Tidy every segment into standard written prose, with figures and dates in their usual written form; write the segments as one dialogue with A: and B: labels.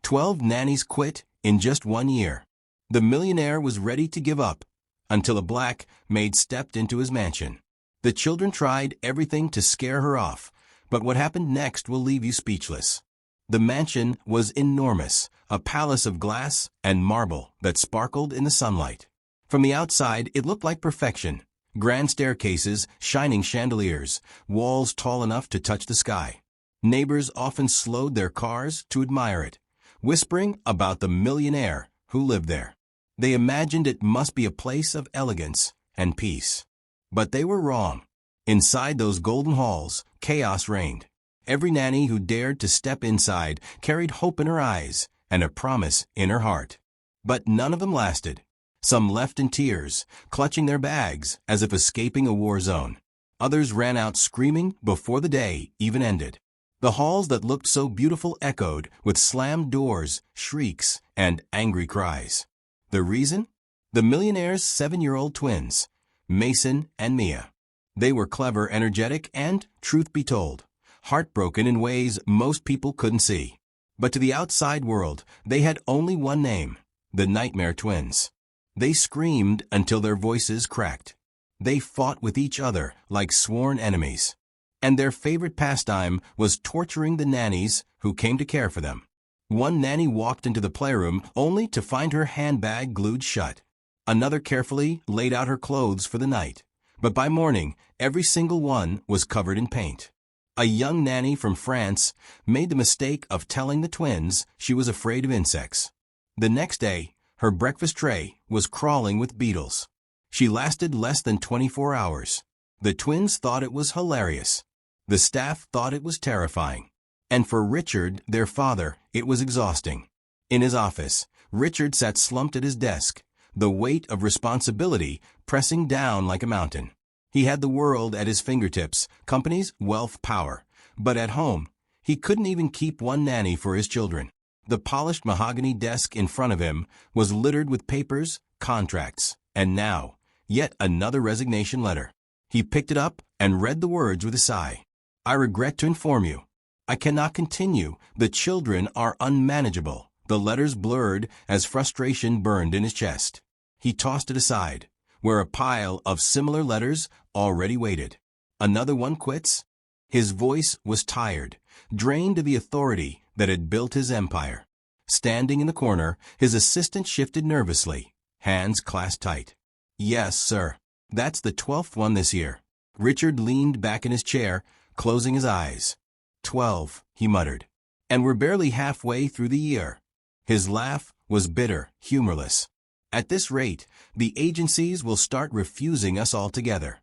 A: 12 nannies quit in just 1 year. The millionaire was ready to give up until a black maid stepped into his mansion. The children tried everything to scare her off, but what happened next will leave you speechless. The mansion was enormous, a palace of glass and marble that sparkled in the sunlight. From the outside, it looked like perfection. Grand staircases, shining chandeliers, walls tall enough to touch the sky. Neighbors often slowed their cars to admire it, whispering about the millionaire who lived there. They imagined it must be a place of elegance and peace. But they were wrong. Inside those golden halls, chaos reigned. Every nanny who dared to step inside carried hope in her eyes and a promise in her heart. But none of them lasted. Some left in tears, clutching their bags as if escaping a war zone. Others ran out screaming before the day even ended. The halls that looked so beautiful echoed with slammed doors, shrieks, and angry cries. The reason? The millionaire's 7-year-old twins, Mason and Mia. They were clever, energetic, and, truth be told, heartbroken in ways most people couldn't see. But to the outside world, they had only one name, the Nightmare Twins. They screamed until their voices cracked. They fought with each other like sworn enemies. And their favorite pastime was torturing the nannies who came to care for them. One nanny walked into the playroom only to find her handbag glued shut. Another carefully laid out her clothes for the night. But by morning, every single one was covered in paint. A young nanny from France made the mistake of telling the twins she was afraid of insects. The next day, her breakfast tray was crawling with beetles. She lasted less than 24 hours. The twins thought it was hilarious. The staff thought it was terrifying. And for Richard, their father, it was exhausting. In his office, Richard sat slumped at his desk, the weight of responsibility pressing down like a mountain. He had the world at his fingertips, companies, wealth, power. But at home, he couldn't even keep one nanny for his children. The polished mahogany desk in front of him was littered with papers, contracts, and now, yet another resignation letter. He picked it up and read the words with a sigh. I regret to inform you, I cannot continue. The children are unmanageable. The letters blurred as frustration burned in his chest. He tossed it aside, where a pile of similar letters already waited. Another one quits? His voice was tired, drained of the authority that had built his empire. Standing in the corner, his assistant shifted nervously, hands clasped tight. Yes, sir. That's the 12th one this year. Richard leaned back in his chair, closing his eyes. 12, he muttered. And we're barely halfway through the year. His laugh was bitter, humorless. At this rate, the agencies will start refusing us altogether.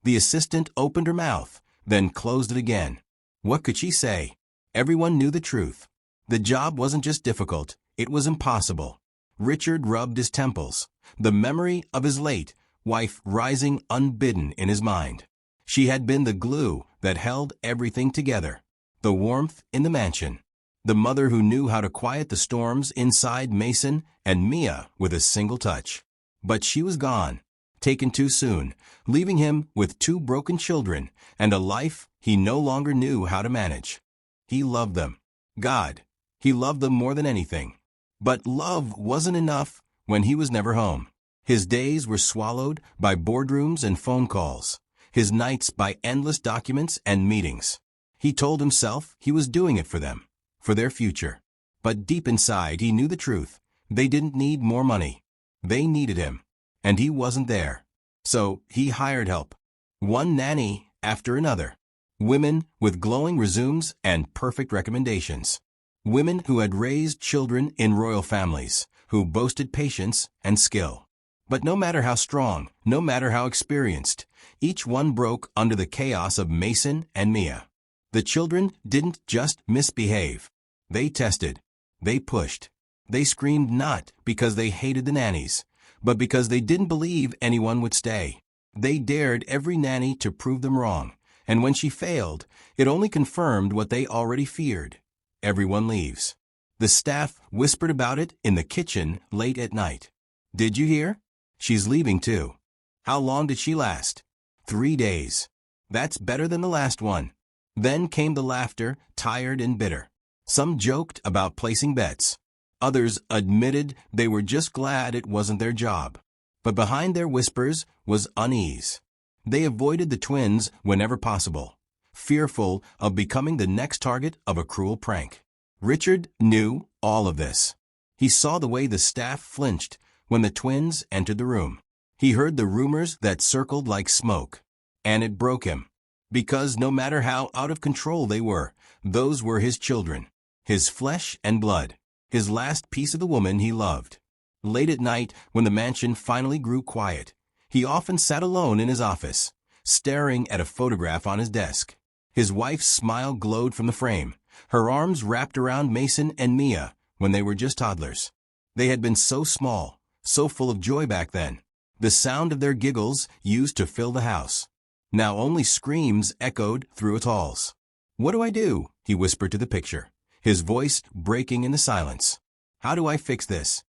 A: The assistant opened her mouth, then closed it again. What could she say? Everyone knew the truth. The job wasn't just difficult, it was impossible. Richard rubbed his temples, the memory of his late wife rising unbidden in his mind. She had been the glue that held everything together, the warmth in the mansion, the mother who knew how to quiet the storms inside Mason and Mia with a single touch. But she was gone, taken too soon, leaving him with 2 broken children and a life he no longer knew how to manage. He loved them. God, he loved them more than anything. But love wasn't enough when he was never home. His days were swallowed by boardrooms and phone calls, his nights by endless documents and meetings. He told himself he was doing it for them, for their future. But deep inside he knew the truth. They didn't need more money. They needed him. And he wasn't there. So he hired help. One nanny after another. Women with glowing resumes and perfect recommendations. Women who had raised children in royal families, who boasted patience and skill. But no matter how strong, no matter how experienced, each one broke under the chaos of Mason and Mia. The children didn't just misbehave. They tested. They pushed. They screamed not because they hated the nannies, but because they didn't believe anyone would stay. They dared every nanny to prove them wrong, and when she failed, it only confirmed what they already feared. Everyone leaves. The staff whispered about it in the kitchen late at night. Did you hear? She's leaving too. How long did she last? 3 days. That's better than the last one. Then came the laughter, tired and bitter. Some joked about placing bets. Others admitted they were just glad it wasn't their job. But behind their whispers was unease. They avoided the twins whenever possible, fearful of becoming the next target of a cruel prank. Richard knew all of this. He saw the way the staff flinched when the twins entered the room. He heard the rumors that circled like smoke, and it broke him. Because no matter how out of control they were, those were his children, his flesh and blood, his last piece of the woman he loved. Late at night, when the mansion finally grew quiet, he often sat alone in his office, staring at a photograph on his desk. His wife's smile glowed from the frame, her arms wrapped around Mason and Mia when they were just toddlers. They had been so small, so full of joy back then. The sound of their giggles used to fill the house. Now only screams echoed through its halls. "What do I do?" he whispered to the picture, his voice breaking in the silence. "How do I fix this?"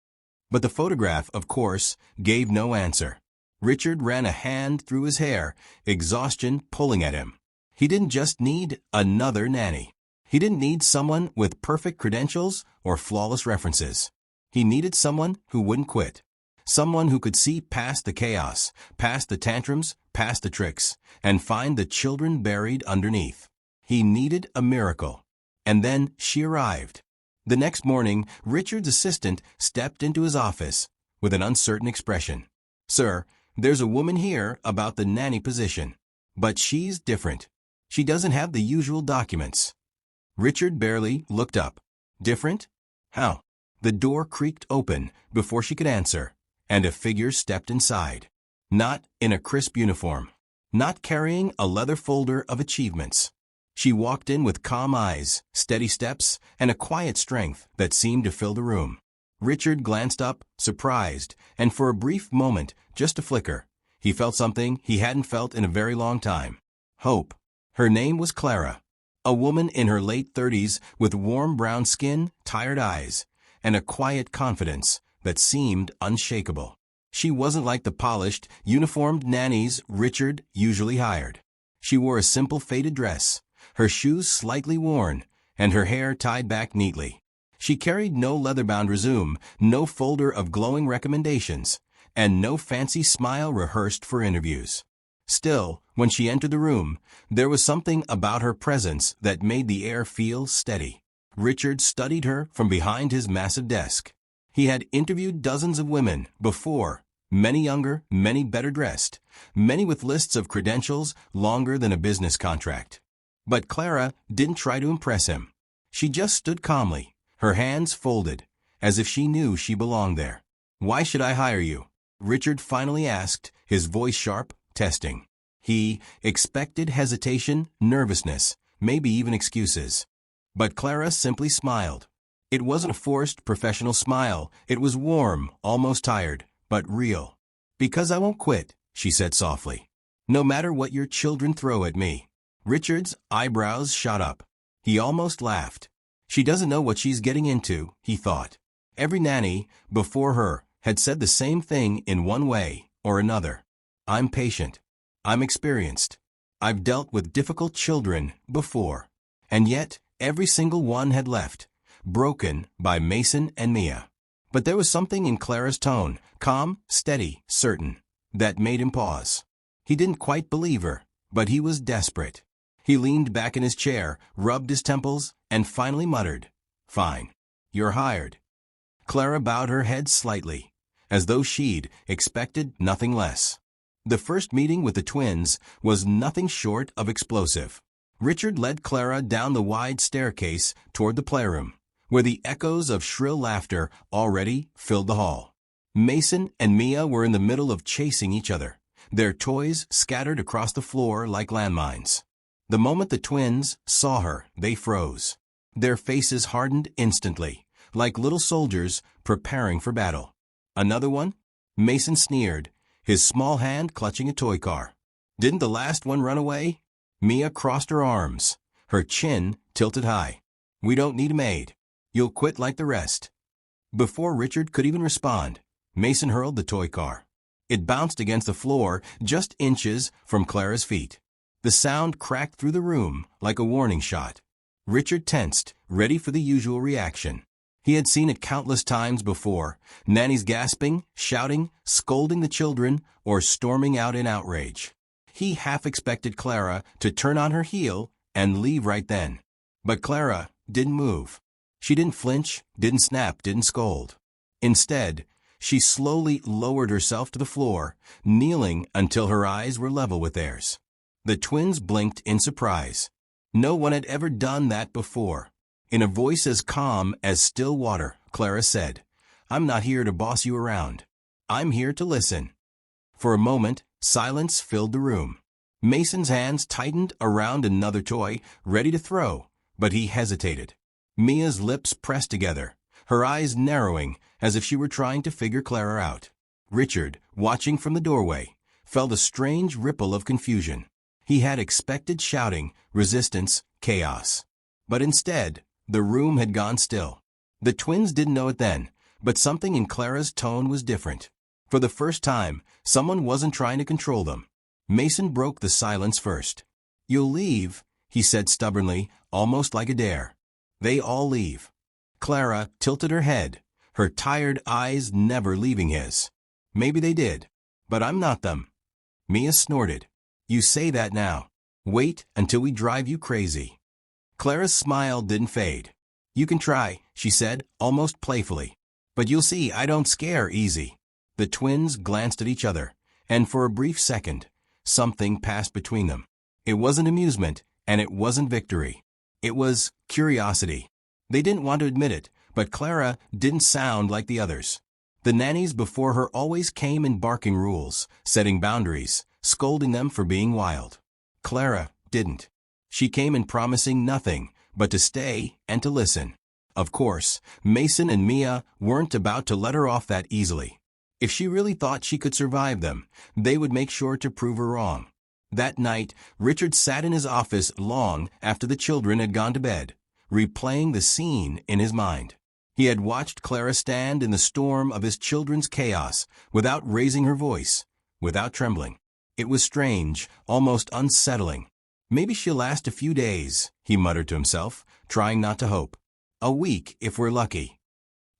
A: But the photograph, of course, gave no answer. Richard ran a hand through his hair, exhaustion pulling at him. He didn't just need another nanny. He didn't need someone with perfect credentials or flawless references. He needed someone who wouldn't quit. Someone who could see past the chaos, past the tantrums, past the tricks, and find the children buried underneath. He needed a miracle. And then she arrived. The next morning, Richard's assistant stepped into his office with an uncertain expression. "Sir, there's a woman here about the nanny position. But she's different. She doesn't have the usual documents." Richard barely looked up. "Different? How?" The door creaked open before she could answer, and a figure stepped inside. Not in a crisp uniform. Not carrying a leather folder of achievements. She walked in with calm eyes, steady steps, and a quiet strength that seemed to fill the room. Richard glanced up, surprised, and for a brief moment, just a flicker, he felt something he hadn't felt in a very long time. Hope. Her name was Clara. A woman in her late 30s with warm brown skin, tired eyes, and a quiet confidence that seemed unshakable. She wasn't like the polished, uniformed nannies Richard usually hired. She wore a simple faded dress, her shoes slightly worn, and her hair tied back neatly. She carried no leather-bound resume, no folder of glowing recommendations, and no fancy smile rehearsed for interviews. Still, when she entered the room, there was something about her presence that made the air feel steady. Richard studied her from behind his massive desk. He had interviewed dozens of women before, many younger, many better dressed, many with lists of credentials longer than a business contract. But Clara didn't try to impress him. She just stood calmly, her hands folded, as if she knew she belonged there. "Why should I hire you?" Richard finally asked, his voice sharp, testing. He expected hesitation, nervousness, maybe even excuses. But Clara simply smiled. It wasn't a forced professional smile. It was warm, almost tired, but real. "Because I won't quit," she said softly. "No matter what your children throw at me." Richard's eyebrows shot up. He almost laughed. She doesn't know what she's getting into, he thought. Every nanny before her had said the same thing in one way or another. "I'm patient. I'm experienced. I've dealt with difficult children before." And yet, every single one had left, broken by Mason and Mia. But there was something in Clara's tone, calm, steady, certain, that made him pause. He didn't quite believe her, but he was desperate. He leaned back in his chair, rubbed his temples, and finally muttered, "Fine. You're hired." Clara bowed her head slightly, as though she'd expected nothing less. The first meeting with the twins was nothing short of explosive. Richard led Clara down the wide staircase toward the playroom, where the echoes of shrill laughter already filled the hall. Mason and Mia were in the middle of chasing each other, their toys scattered across the floor like landmines. The moment the twins saw her, they froze. Their faces hardened instantly, like little soldiers preparing for battle. "Another one?" Mason sneered, his small hand clutching a toy car. "Didn't the last one run away?" Mia crossed her arms, her chin tilted high. "We don't need a maid. You'll quit like the rest." Before Richard could even respond, Mason hurled the toy car. It bounced against the floor just inches from Clara's feet. The sound cracked through the room like a warning shot. Richard tensed, ready for the usual reaction. He had seen it countless times before, nannies gasping, shouting, scolding the children, or storming out in outrage. He half expected Clara to turn on her heel and leave right then. But Clara didn't move. She didn't flinch, didn't snap, didn't scold. Instead, she slowly lowered herself to the floor, kneeling until her eyes were level with theirs. The twins blinked in surprise. No one had ever done that before. In a voice as calm as still water, Clara said, "I'm not here to boss you around. I'm here to listen." For a moment, silence filled the room. Mason's hands tightened around another toy, ready to throw, but he hesitated. Mia's lips pressed together, her eyes narrowing as if she were trying to figure Clara out. Richard, watching from the doorway, felt a strange ripple of confusion. He had expected shouting, resistance, chaos. But instead, the room had gone still. The twins didn't know it then, but something in Clara's tone was different. For the first time, someone wasn't trying to control them. Mason broke the silence first. "You'll leave," he said stubbornly, almost like a dare. "They all leave." Clara tilted her head, her tired eyes never leaving his. "Maybe they did, but I'm not them." Mia snorted. "You say that now. Wait until we drive you crazy." Clara's smile didn't fade. "You can try," she said, almost playfully. "But you'll see I don't scare easy." The twins glanced at each other, and for a brief second, something passed between them. It wasn't amusement, and it wasn't victory. It was curiosity. They didn't want to admit it, but Clara didn't sound like the others. The nannies before her always came in barking rules, setting boundaries, scolding them for being wild. Clara didn't. She came in promising nothing but to stay and to listen. Of course, Mason and Mia weren't about to let her off that easily. If she really thought she could survive them, they would make sure to prove her wrong. That night, Richard sat in his office long after the children had gone to bed, replaying the scene in his mind. He had watched Clara stand in the storm of his children's chaos without raising her voice, without trembling. It was strange, almost unsettling. "Maybe she'll last a few days," he muttered to himself, trying not to hope. "A week, if we're lucky."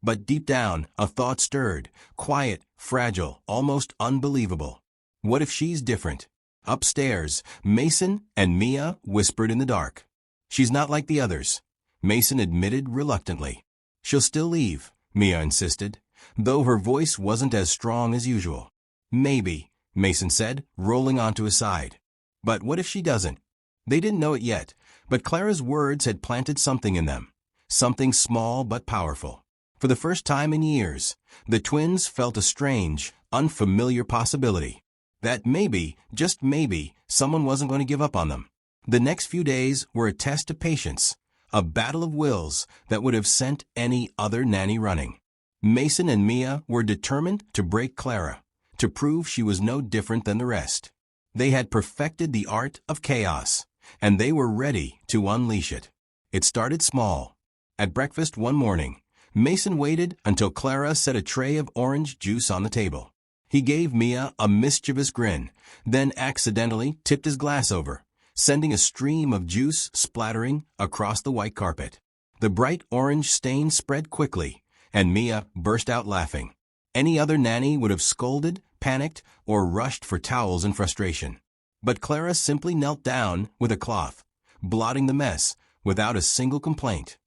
A: But deep down, a thought stirred, quiet, fragile, almost unbelievable. What if she's different? Upstairs, Mason and Mia whispered in the dark. "She's not like the others," Mason admitted reluctantly. "She'll still leave," Mia insisted, though her voice wasn't as strong as usual. "Maybe," Mason said, rolling onto his side. "But what if she doesn't?" They didn't know it yet, but Clara's words had planted something in them, something small but powerful. For the first time in years, the twins felt a strange, unfamiliar possibility. That maybe, just maybe, someone wasn't going to give up on them. The next few days were a test of patience, a battle of wills that would have sent any other nanny running. Mason and Mia were determined to break Clara, to prove she was no different than the rest. They had perfected the art of chaos, and they were ready to unleash it. It started small. At breakfast one morning, Mason waited until Clara set a tray of orange juice on the table. He gave Mia a mischievous grin, then accidentally tipped his glass over, sending a stream of juice splattering across the white carpet. The bright orange stain spread quickly, and Mia burst out laughing. Any other nanny would have scolded, panicked, or rushed for towels in frustration. But Clara simply knelt down with a cloth, blotting the mess without a single complaint.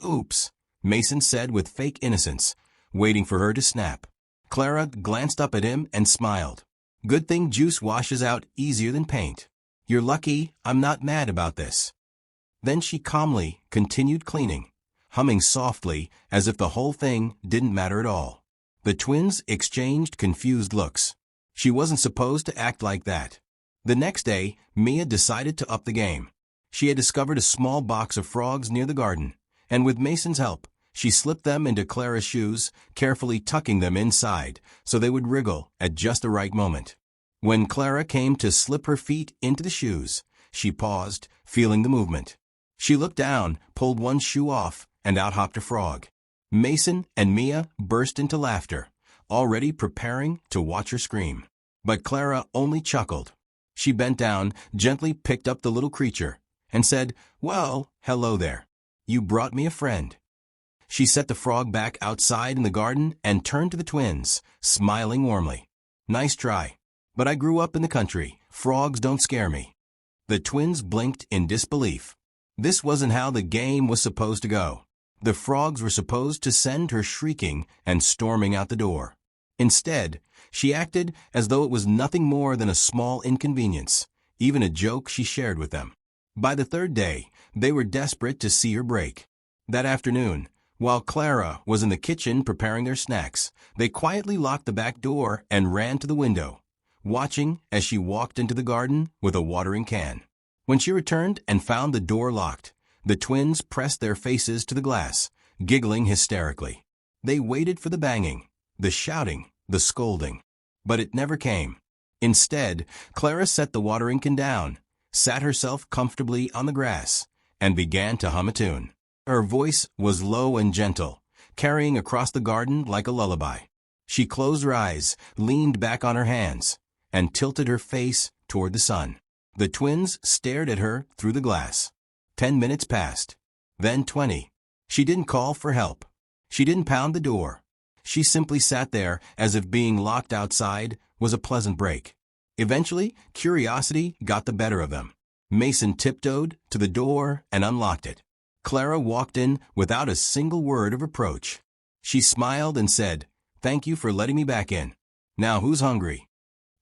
A: "Oops," Mason said with fake innocence, waiting for her to snap. Clara glanced up at him and smiled. "Good thing juice washes out easier than paint. You're lucky I'm not mad about this." Then she calmly continued cleaning, humming softly as if the whole thing didn't matter at all. The twins exchanged confused looks. She wasn't supposed to act like that. The next day, Mia decided to up the game. She had discovered a small box of frogs near the garden, and with Mason's help, she slipped them into Clara's shoes, carefully tucking them inside so they would wriggle at just the right moment. When Clara came to slip her feet into the shoes, she paused, feeling the movement. She looked down, pulled one shoe off, and out hopped a frog. Mason and Mia burst into laughter, already preparing to watch her scream. But Clara only chuckled. She bent down, gently picked up the little creature, and said, "Well, hello there." You brought me a friend." She set the frog back outside in the garden and turned to the twins, smiling warmly. "Nice try. But I grew up in the country. Frogs don't scare me." The twins blinked in disbelief. This wasn't how the game was supposed to go. The frogs were supposed to send her shrieking and storming out the door. Instead, she acted as though it was nothing more than a small inconvenience, even a joke she shared with them. By the third day, they were desperate to see her break. That afternoon, while Clara was in the kitchen preparing their snacks, they quietly locked the back door and ran to the window, watching as she walked into the garden with a watering can. When she returned and found the door locked, the twins pressed their faces to the glass, giggling hysterically. They waited for the banging, the shouting, the scolding. But it never came. Instead, Clara set the watering can down, sat herself comfortably on the grass, and began to hum a tune. Her voice was low and gentle, carrying across the garden like a lullaby. She closed her eyes, leaned back on her hands, and tilted her face toward the sun. The twins stared at her through the glass. 10 minutes passed. Then 20. She didn't call for help. She didn't pound the door. She simply sat there as if being locked outside was a pleasant break. Eventually, curiosity got the better of them. Mason tiptoed to the door and unlocked it. Clara walked in without a single word of reproach. She smiled and said, "Thank you for letting me back in. Now who's hungry?"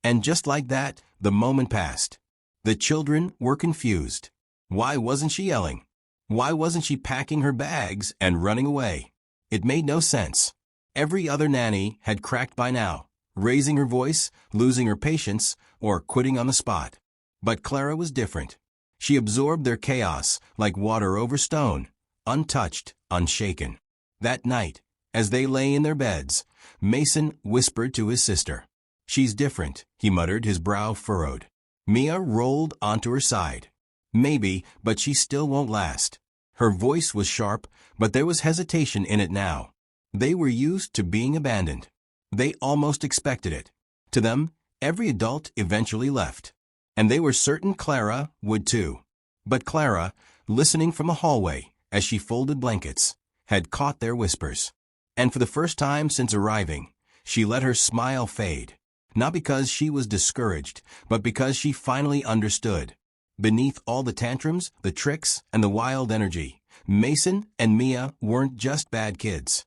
A: And just like that, the moment passed. The children were confused. Why wasn't she yelling? Why wasn't she packing her bags and running away? It made no sense. Every other nanny had cracked by now, raising her voice, losing her patience, or quitting on the spot. But Clara was different. She absorbed their chaos like water over stone, untouched, unshaken. That night, as they lay in their beds, Mason whispered to his sister. "She's different," he muttered, his brow furrowed. Mia rolled onto her side. "Maybe, but she still won't last." Her voice was sharp, but there was hesitation in it now. They were used to being abandoned. They almost expected it. To them, every adult eventually left. And they were certain Clara would too. But Clara, listening from a hallway as she folded blankets, had caught their whispers. And for the first time since arriving, she let her smile fade. Not because she was discouraged, but because she finally understood. Beneath all the tantrums, the tricks, and the wild energy, Mason and Mia weren't just bad kids.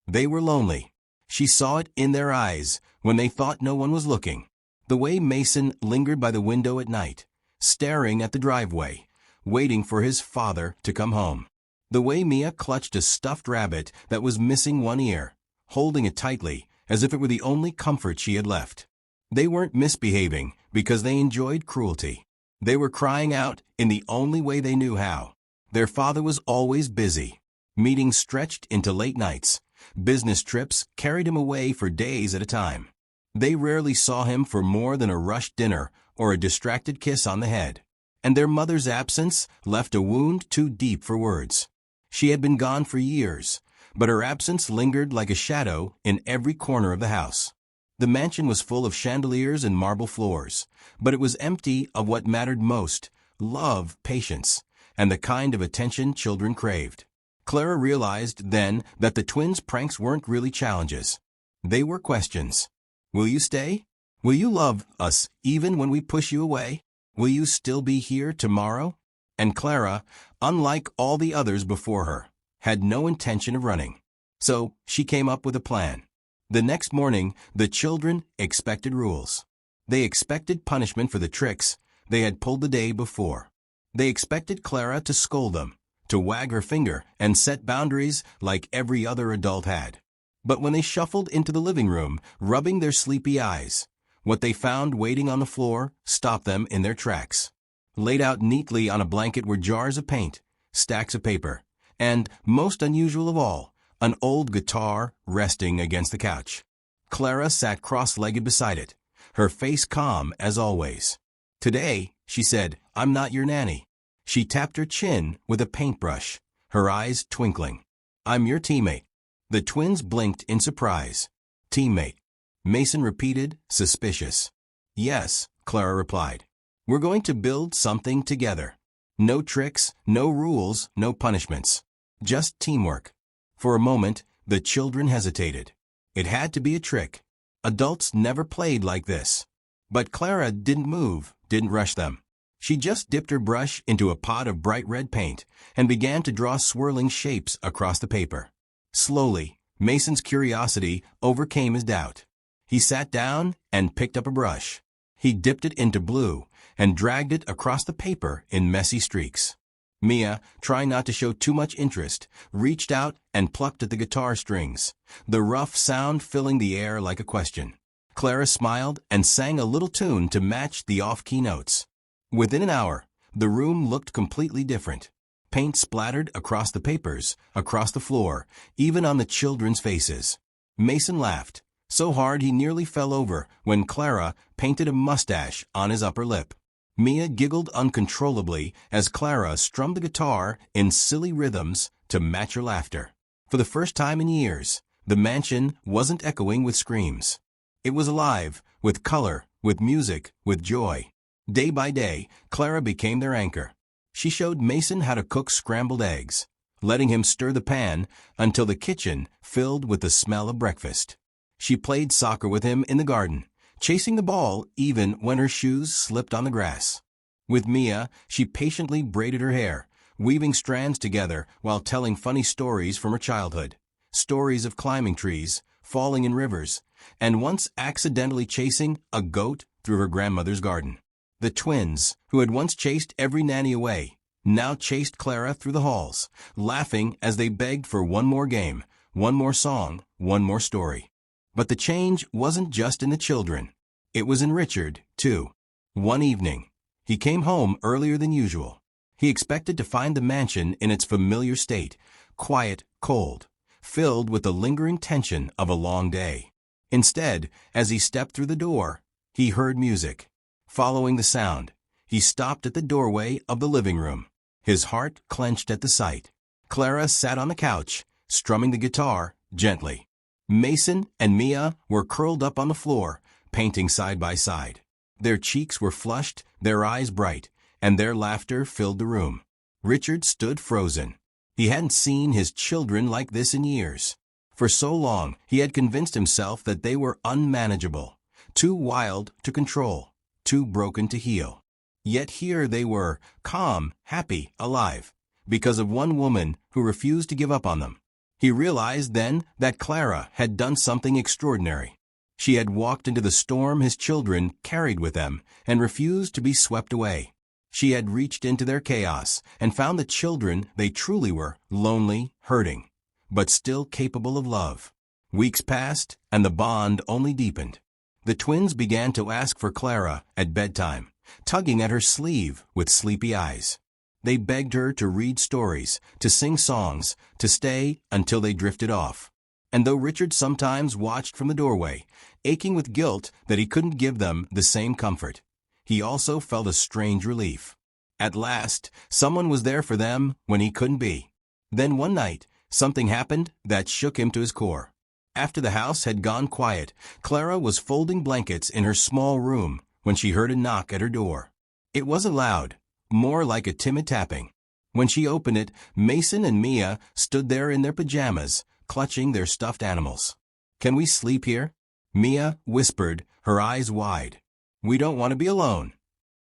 A: They were lonely. She saw it in their eyes when they thought no one was looking. The way Mason lingered by the window at night, staring at the driveway, waiting for his father to come home. The way Mia clutched a stuffed rabbit that was missing one ear, holding it tightly as if it were the only comfort she had left. They weren't misbehaving because they enjoyed cruelty. They were crying out in the only way they knew how. Their father was always busy. Meetings stretched into late nights. Business trips carried him away for days at a time. They rarely saw him for more than a rushed dinner or a distracted kiss on the head. And their mother's absence left a wound too deep for words. She had been gone for years, but her absence lingered like a shadow in every corner of the house. The mansion was full of chandeliers and marble floors, but it was empty of what mattered most: love, patience, and the kind of attention children craved. Clara realized then that the twins' pranks weren't really challenges. They were questions. Will you stay? Will you love us even when we push you away? Will you still be here tomorrow? And Clara, unlike all the others before her, had no intention of running. So she came up with a plan. The next morning, the children expected rules. They expected punishment for the tricks they had pulled the day before. They expected Clara to scold them, to wag her finger and set boundaries like every other adult had. But when they shuffled into the living room, rubbing their sleepy eyes, what they found waiting on the floor stopped them in their tracks. Laid out neatly on a blanket were jars of paint, stacks of paper, and, most unusual of all, an old guitar resting against the couch. Clara sat cross-legged beside it, her face calm as always. "Today," she said, "I'm not your nanny." She tapped her chin with a paintbrush, her eyes twinkling. "I'm your teammate." The twins blinked in surprise. "Teammate," Mason repeated, suspicious. "Yes," Clara replied. "We're going to build something together. No tricks, no rules, no punishments. just teamwork. For a moment, the children hesitated. It had to be a trick. Adults never played like this. But Clara didn't move, didn't rush them. She just dipped her brush into a pot of bright red paint and began to draw swirling shapes across the paper. Slowly, Mason's curiosity overcame his doubt. He sat down and picked up a brush. He dipped it into blue and dragged it across the paper in messy streaks. Mia, trying not to show too much interest, reached out and plucked at the guitar strings, the rough sound filling the air like a question. Clara smiled and sang a little tune to match the off-key notes. Within an hour, the room looked completely different. Paint splattered across the papers, across the floor, even on the children's faces. Mason laughed, so hard he nearly fell over when Clara painted a mustache on his upper lip. Mia giggled uncontrollably as Clara strummed the guitar in silly rhythms to match her laughter. For the first time in years, the mansion wasn't echoing with screams. It was alive, with color, with music, with joy. Day by day, Clara became their anchor. She showed Mason how to cook scrambled eggs, letting him stir the pan until the kitchen filled with the smell of breakfast. She played soccer with him in the garden, chasing the ball even when her shoes slipped on the grass. With Mia, she patiently braided her hair, weaving strands together while telling funny stories from her childhood. Stories of climbing trees, falling in rivers, and once accidentally chasing a goat through her grandmother's garden. The twins, who had once chased every nanny away, now chased Clara through the halls, laughing as they begged for one more game, one more song, one more story. But the change wasn't just in the children. It was in Richard, too. One evening, he came home earlier than usual. He expected to find the mansion in its familiar state, quiet, cold, filled with the lingering tension of a long day. Instead, as he stepped through the door, he heard music. Following the sound, he stopped at the doorway of the living room. His heart clenched at the sight. Clara sat on the couch, strumming the guitar gently. Mason and Mia were curled up on the floor, painting side by side. Their cheeks were flushed, their eyes bright, and their laughter filled the room. Richard stood frozen. He hadn't seen his children like this in years. For so long, he had convinced himself that they were unmanageable, too wild to control, too broken to heal. Yet here they were, calm, happy, alive, because of one woman who refused to give up on them. He realized then that Clara had done something extraordinary. She had walked into the storm his children carried with them and refused to be swept away. She had reached into their chaos and found the children they truly were, lonely, hurting, but still capable of love. Weeks passed, and the bond only deepened. The twins began to ask for Clara at bedtime, tugging at her sleeve with sleepy eyes. They begged her to read stories, to sing songs, to stay until they drifted off. And though Richard sometimes watched from the doorway, aching with guilt that he couldn't give them the same comfort, he also felt a strange relief. At last, someone was there for them when he couldn't be. Then one night, something happened that shook him to his core. After the house had gone quiet, Clara was folding blankets in her small room when she heard a knock at her door. It wasn't loud, more like a timid tapping. When she opened it, Mason and Mia stood there in their pajamas, clutching their stuffed animals. "Can we sleep here?" Mia whispered, her eyes wide. "We don't want to be alone."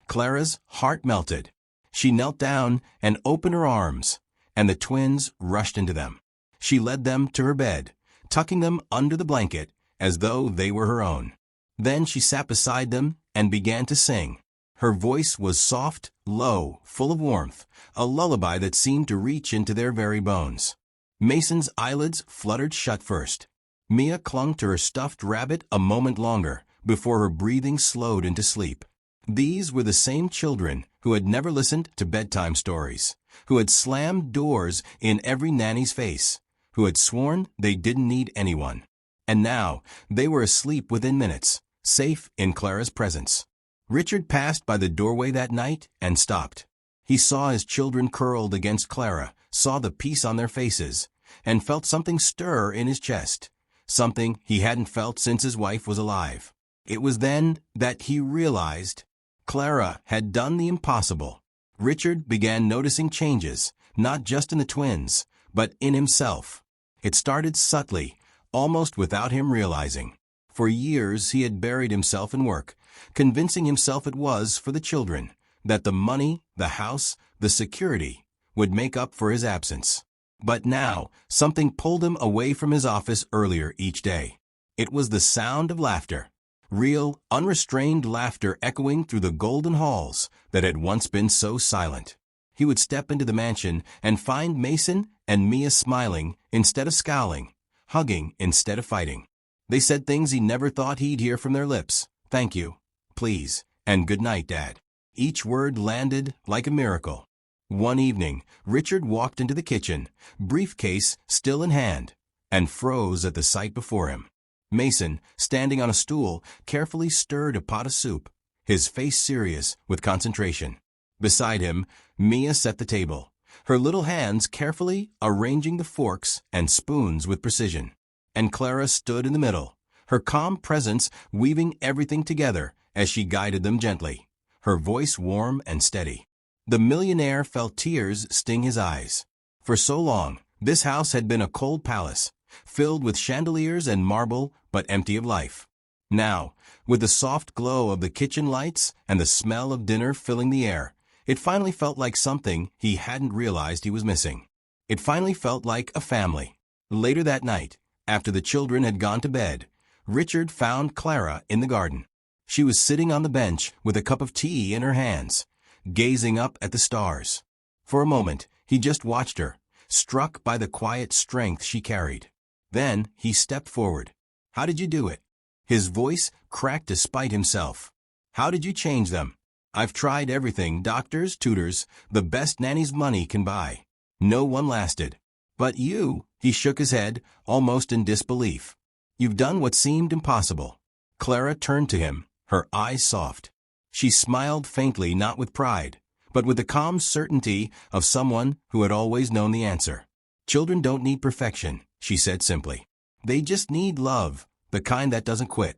A: Clara's heart melted. She knelt down and opened her arms, and the twins rushed into them. She led them to her bed, tucking them under the blanket as though they were her own. Then she sat beside them and began to sing. Her voice was soft, low, full of warmth, a lullaby that seemed to reach into their very bones. Mason's eyelids fluttered shut first. Mia clung to her stuffed rabbit a moment longer before her breathing slowed into sleep. These were the same children who had never listened to bedtime stories, who had slammed doors in every nanny's face, who had sworn they didn't need anyone. And now they were asleep within minutes, safe in Clara's presence. Richard passed by the doorway that night and stopped. He saw his children curled against Clara, saw the peace on their faces, and felt something stir in his chest, something he hadn't felt since his wife was alive. It was then that he realized Clara had done the impossible. Richard began noticing changes, not just in the twins, but in himself. It started subtly, almost without him realizing. For years he had buried himself in work, convincing himself it was for the children, that the money, the house, the security would make up for his absence. But now, something pulled him away from his office earlier each day. It was the sound of laughter. Real, unrestrained laughter echoing through the golden halls that had once been so silent. He would step into the mansion and find Mason and Mia smiling instead of scowling, hugging instead of fighting. They said things he never thought he'd hear from their lips. Thank you, please, and good night, Dad. Each word landed like a miracle. One evening, Richard walked into the kitchen, briefcase still in hand, and froze at the sight before him. Mason, standing on a stool, carefully stirred a pot of soup, his face serious with concentration. Beside him, Mia set the table, her little hands carefully arranging the forks and spoons with precision. And Clara stood in the middle, her calm presence weaving everything together as she guided them gently, her voice warm and steady. The millionaire felt tears sting his eyes. For so long, this house had been a cold palace, filled with chandeliers and marble, but empty of life. Now, with the soft glow of the kitchen lights and the smell of dinner filling the air, it finally felt like something he hadn't realized he was missing. It finally felt like a family. Later that night, after the children had gone to bed, Richard found Clara in the garden. She was sitting on the bench with a cup of tea in her hands, gazing up at the stars. For a moment, he just watched her, struck by the quiet strength she carried. Then he stepped forward. How did you do it? His voice cracked despite himself. How did you change them? I've tried everything, doctors, tutors, the best nanny's money can buy. No one lasted. But you, he shook his head, almost in disbelief. You've done what seemed impossible. Clara turned to him, her eyes soft. She smiled faintly, not with pride, but with the calm certainty of someone who had always known the answer. Children don't need perfection, she said simply. They just need love, the kind that doesn't quit.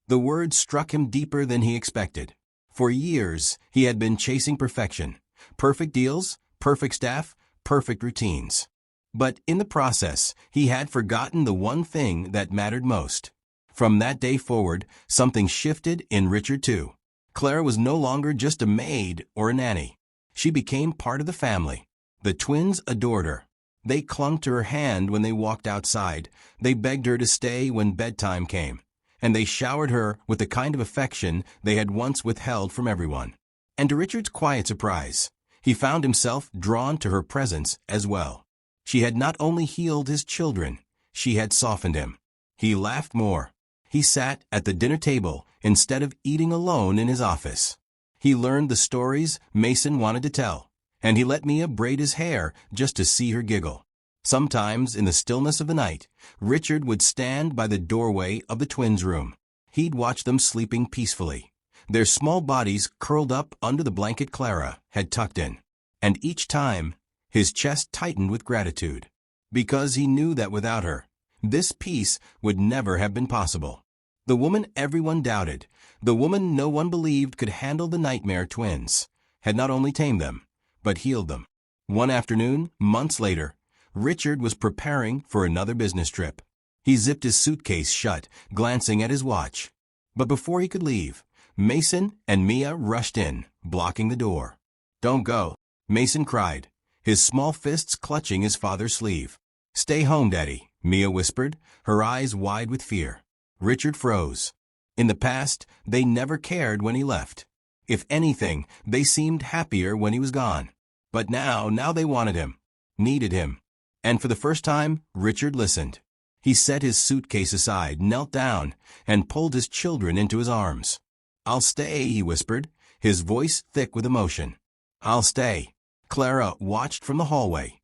A: The words struck him deeper than he expected. For years, he had been chasing perfection. Perfect deals, perfect staff, perfect routines. But in the process, he had forgotten the one thing that mattered most. From that day forward, something shifted in Richard too. Clara was no longer just a maid or a nanny. She became part of the family. The twins adored her. They clung to her hand when they walked outside. They begged her to stay when bedtime came. And they showered her with the kind of affection they had once withheld from everyone. And to Richard's quiet surprise, he found himself drawn to her presence as well. She had not only healed his children, she had softened him. He laughed more. He sat at the dinner table instead of eating alone in his office. He learned the stories Mason wanted to tell, and he let Mia braid his hair just to see her giggle. Sometimes, in the stillness of the night, Richard would stand by the doorway of the twins' room. He'd watch them sleeping peacefully, their small bodies curled up under the blanket Clara had tucked in. And each time, his chest tightened with gratitude, because he knew that without her, this peace would never have been possible. The woman everyone doubted, the woman no one believed could handle the nightmare twins, had not only tamed them, but healed them. One afternoon, months later, Richard was preparing for another business trip. He zipped his suitcase shut, glancing at his watch. But before he could leave, Mason and Mia rushed in, blocking the door. "Don't go," Mason cried, his small fists clutching his father's sleeve. "Stay home, Daddy," Mia whispered, her eyes wide with fear. Richard froze. In the past, they never cared when he left. If anything, they seemed happier when he was gone. But now they wanted him, needed him. And for the first time, Richard listened. He set his suitcase aside, knelt down, and pulled his children into his arms. "I'll stay," he whispered, his voice thick with emotion. "I'll stay." Clara watched from the hallway,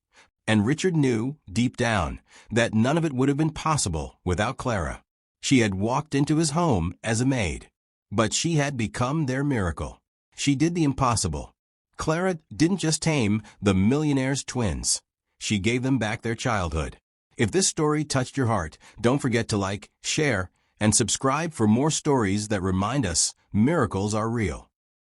A: and Richard knew, deep down, that none of it would have been possible without Clara. She had walked into his home as a maid, but she had become their miracle. She did the impossible. Clara didn't just tame the millionaire's twins. She gave them back their childhood. If this story touched your heart, don't forget to like, share, and subscribe for more stories that remind us miracles are real.